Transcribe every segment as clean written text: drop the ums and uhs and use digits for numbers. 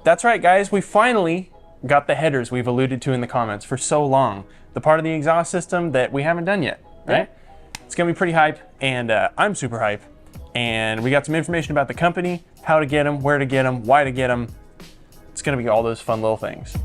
That's right, guys, we finally got the headers we've alluded to in the comments for so long. The part of the exhaust system that we haven't done yet, right? Yeah. It's gonna be pretty hype, and I'm super hype. And we got some information about the company, how to get them, where to get them, why to get them. It's gonna be all those fun little things.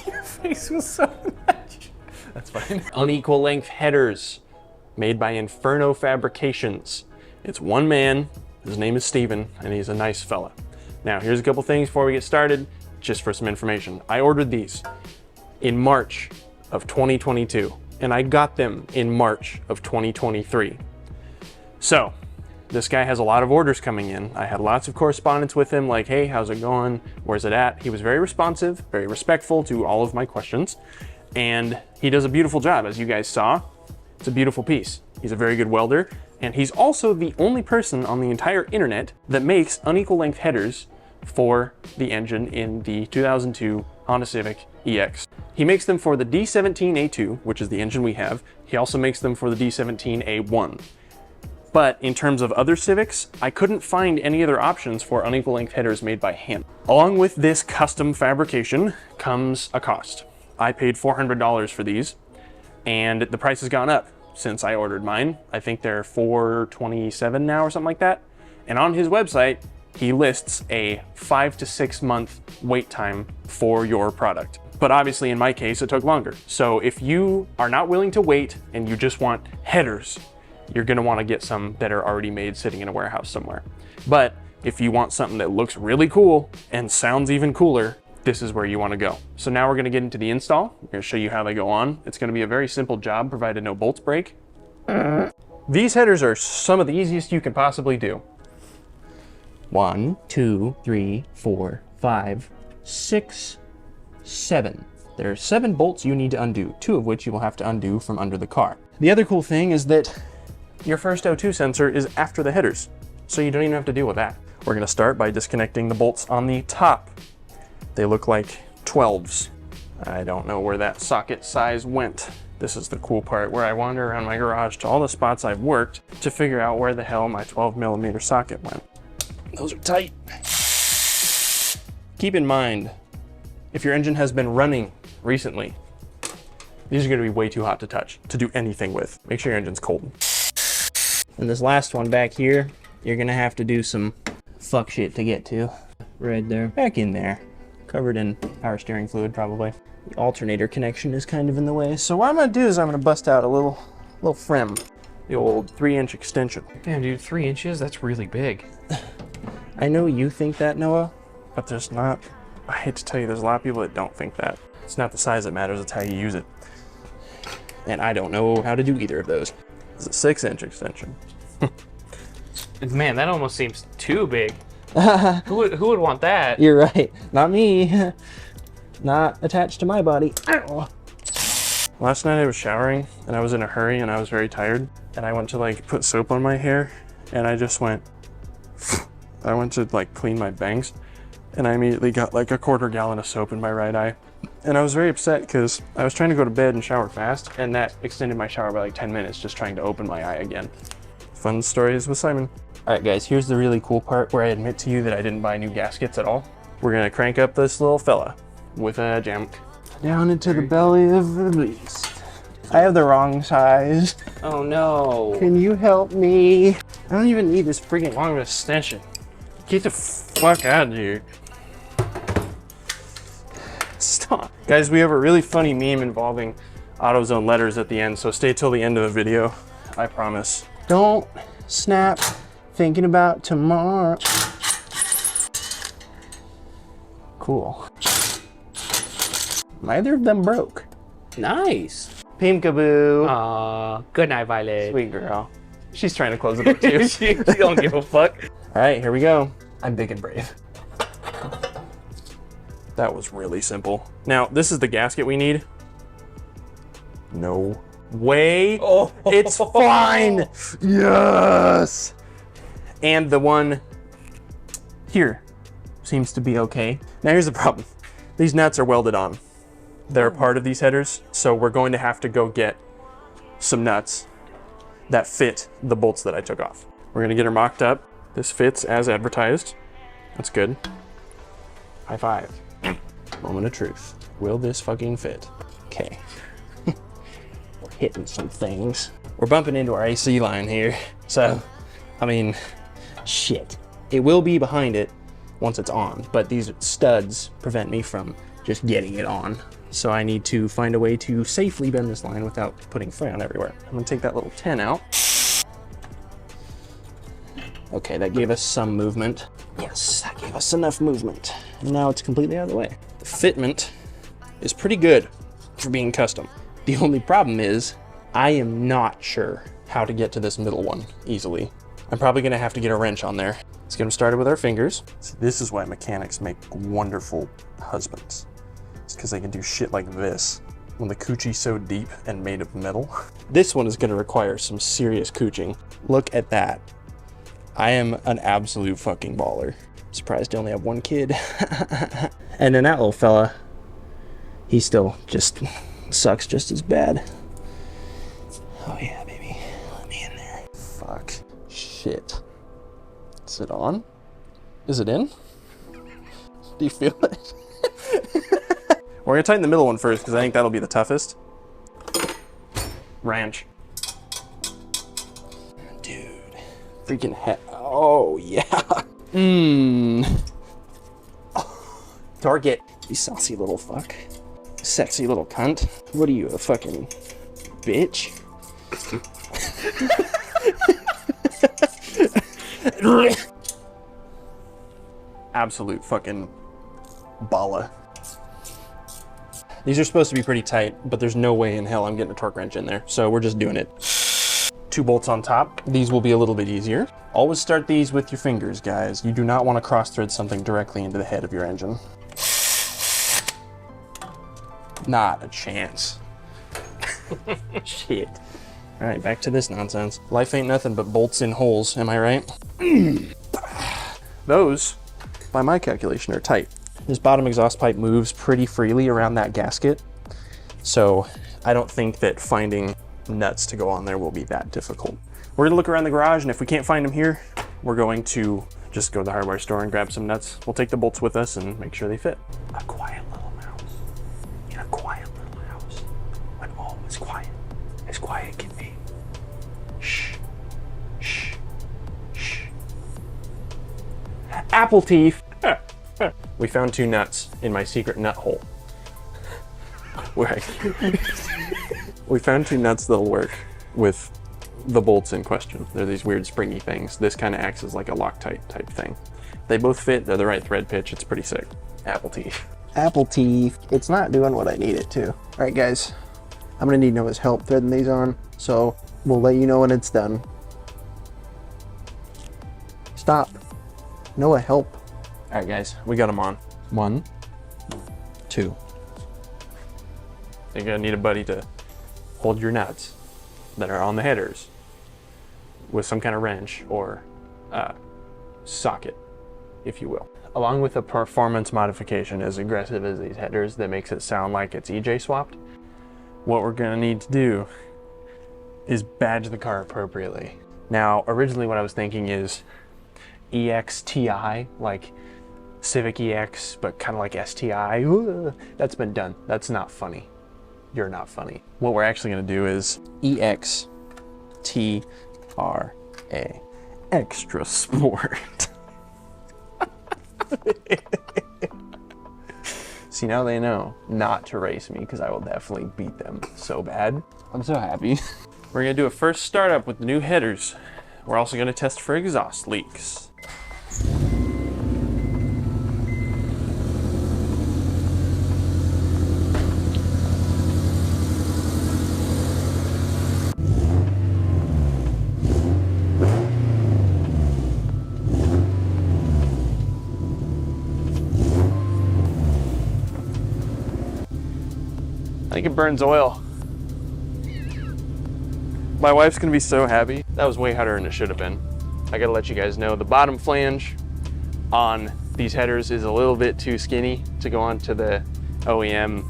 Your face was so much. That's fine. Unequal length headers made by Inferno Fabrications. It's one man, his name is Steven, and he's a nice fella. Now, here's a couple things before we get started, just for some information. I ordered these in March of 2022, and I got them in March of 2023. So, this guy has a lot of orders coming in. I had lots of correspondence with him, like, hey, how's it going? Where's it at? He was very responsive, very respectful to all of my questions, and he does a beautiful job, as you guys saw. It's a beautiful piece. He's a very good welder, and he's also the only person on the entire internet that makes unequal length headers for the engine in the 2002 Honda Civic EX. He makes them for the D17A2, which is the engine we have. He also makes them for the D17A1. But in terms of other Civics, I couldn't find any other options for unequal length headers made by him. Along with this custom fabrication comes a cost. I paid $400 for these, and the price has gone up since I ordered mine. I think they're $427 now or something like that. And on his website, he lists a 5 to 6 month wait time for your product. But obviously in my case, it took longer. So if you are not willing to wait and you just want headers, you're gonna wanna get some that are already made sitting in a warehouse somewhere. But if you want something that looks really cool and sounds even cooler, this is where you wanna go. So now we're gonna get into the install. I'm gonna show you how they go on. It's gonna be a very simple job, provided no bolts break. These headers are some of the easiest you can possibly do. 1, 2, 3, 4, 5, 6, 7. There are 7 bolts you need to undo, 2 of which you will have to undo from under the car. The other cool thing is that your first O2 sensor is after the headers, so you don't even have to deal with that. We're gonna start by disconnecting the bolts on the top. They look like 12s. I don't know where that socket size went. This is the cool part where I wander around my garage to all the spots I've worked to figure out where the hell my 12mm socket went. Those are tight. Keep in mind, if your engine has been running recently, these are gonna be way too hot to touch, to do anything with. Make sure your engine's cold. And this last one back here, you're gonna have to do some fuck shit to get to. Right there. Back in there. Covered in power steering fluid, probably. The alternator connection is kind of in the way. So what I'm gonna do is I'm gonna bust out a little frem. The old 3-inch extension. Damn, dude, 3 inches? That's really big. I know you think that, Noah, but there's not. I hate to tell you, there's a lot of people that don't think that. It's not the size that matters, it's how you use it. And I don't know how to do either of those. It's a 6-inch extension. Man, that almost seems too big. Who would want that? You're right. Not me. Not attached to my body. Ow. Last night I was showering and I was in a hurry and I was very tired. And I went to like put soap on my hair and I just went, I went to like clean my bangs and I immediately got like a 1/4 gallon of soap in my right eye. And I was very upset because I was trying to go to bed and shower fast, and that extended my shower by like 10 minutes just trying to open my eye again. Fun stories with Simon. All right, guys, here's the really cool part where I admit to you that I didn't buy new gaskets at all. We're gonna crank up this little fella with a jam down into the belly of the beast. I have the wrong size. Oh no. Can you help me? I don't even need this freaking long of an extension. Get the fuck out of here. Stop. Guys, we have a really funny meme involving AutoZone letters at the end, so stay till the end of the video, I promise. Don't snap thinking about tomorrow. Cool. Neither of them broke. Nice. Peekaboo. Aw, good night, Violet. Sweet girl. She's trying to close the door too. she don't give a fuck. All right, here we go. I'm big and brave. That was really simple. Now, this is the gasket we need. No way. Oh, it's fine. Yes. And the one here seems to be okay. Now here's the problem. These nuts are welded on. They're a part of these headers, so we're going to have to go get some nuts that fit the bolts that I took off. We're gonna get her mocked up. This fits as advertised. That's good. High five. Moment of truth. Will this fucking fit? Okay. We're hitting some things. We're bumping into our AC line here. So, I mean, shit. It will be behind it once it's on, but these studs prevent me from just getting it on. So I need to find a way to safely bend this line without putting fray everywhere. I'm gonna take that little 10 out. Okay, that gave us some movement. Yes, that gave us enough movement. And now it's completely out of the way. The fitment is pretty good for being custom. The only problem is I am not sure how to get to this middle one easily. I'm probably gonna have to get a wrench on there. Let's get them started with our fingers. So this is why mechanics make wonderful husbands. It's because they can do shit like this when the coochie's so deep and made of metal. This one is gonna require some serious cooching. Look at that. I am an absolute fucking baller. I'm surprised I only have one kid. And then that little fella, he still just sucks just as bad. Oh yeah, baby, let me in there. Fuck, shit. Is it on? Is it in? Do you feel it? We're gonna tighten the middle one first because I think that'll be the toughest. Ranch. Dude, freaking heck. Oh yeah. Target. You saucy little fuck. Sexy little cunt. What are you, a fucking bitch? Absolute fucking balla. These are supposed to be pretty tight, but there's no way in hell I'm getting a torque wrench in there, so we're just doing it. 2 bolts on top. These will be a little bit easier. Always start these with your fingers, guys. You do not want to cross-thread something directly into the head of your engine. Not a chance. Shit. All right, back to this nonsense. Life ain't nothing but bolts in holes, am I right? Those, by my calculation, are tight. This bottom exhaust pipe moves pretty freely around that gasket, so I don't think that finding nuts to go on there will be that difficult. We're gonna look around the garage, and if we can't find them here, we're going to just go to the hardware store and grab some nuts. We'll take the bolts with us and make sure they fit. A quiet little mouse in a quiet little house when all is quiet as quiet can be. Shh, shh, shh. Apple teeth. We found 2 nuts in my secret nut hole. We found 2 nuts that'll work with the bolts in question. They're these weird springy things. This kind of acts as like a Loctite type thing. They both fit, they're the right thread pitch, it's pretty sick. Apple teeth. Apple teeth. It's not doing what I need it to. All right, guys, I'm gonna need Noah's help threading these on, so we'll let you know when it's done. Stop. Noah, help. All right, guys, we got them on. 1, 2. You're gonna need a buddy to hold your nuts that are on the headers with some kind of wrench or socket, if you will. Along with a performance modification as aggressive as these headers that makes it sound like it's EJ swapped, what we're gonna need to do is badge the car appropriately. Now, originally what I was thinking is EXTI, like Civic EX, but kind of like STI. Ooh, that's been done. That's not funny. You're not funny. What we're actually gonna do is EXTRA, extra sport. See, now they know not to race me because I will definitely beat them so bad. I'm so happy. We're gonna do a first startup with the new headers. We're also gonna test for exhaust leaks. I think it burns oil. My wife's gonna be so happy. That was way harder than it should have been. I gotta let you guys know the bottom flange on these headers is a little bit too skinny to go onto the OEM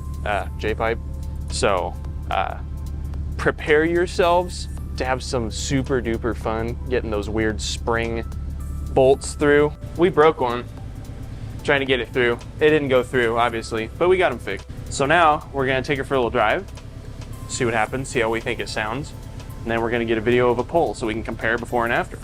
J-pipe. So prepare yourselves to have some super duper fun getting those weird spring bolts through. We broke one trying to get it through. It didn't go through, obviously, but we got them fixed. So now we're gonna take it for a little drive, see what happens, see how we think it sounds, and then we're gonna get a video of a pull so we can compare before and after.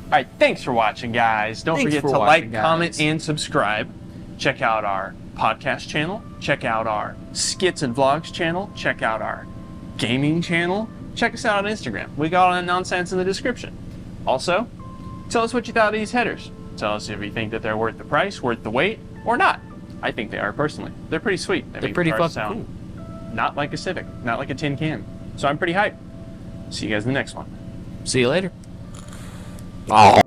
All right, thanks for watching, guys. Don't forget to like, comment, and subscribe. Check out our podcast channel. Check out our skits and vlogs channel. Check out our gaming channel. Check us out on Instagram. We got all that nonsense in the description. Also, tell us what you thought of these headers. Tell us if you think that they're worth the price, worth the wait, or not. I think they are, personally. They're pretty sweet. They're pretty fucking cool. Not like a Civic, not like a tin can. So I'm pretty hyped. See you guys in the next one. See you later. Oh.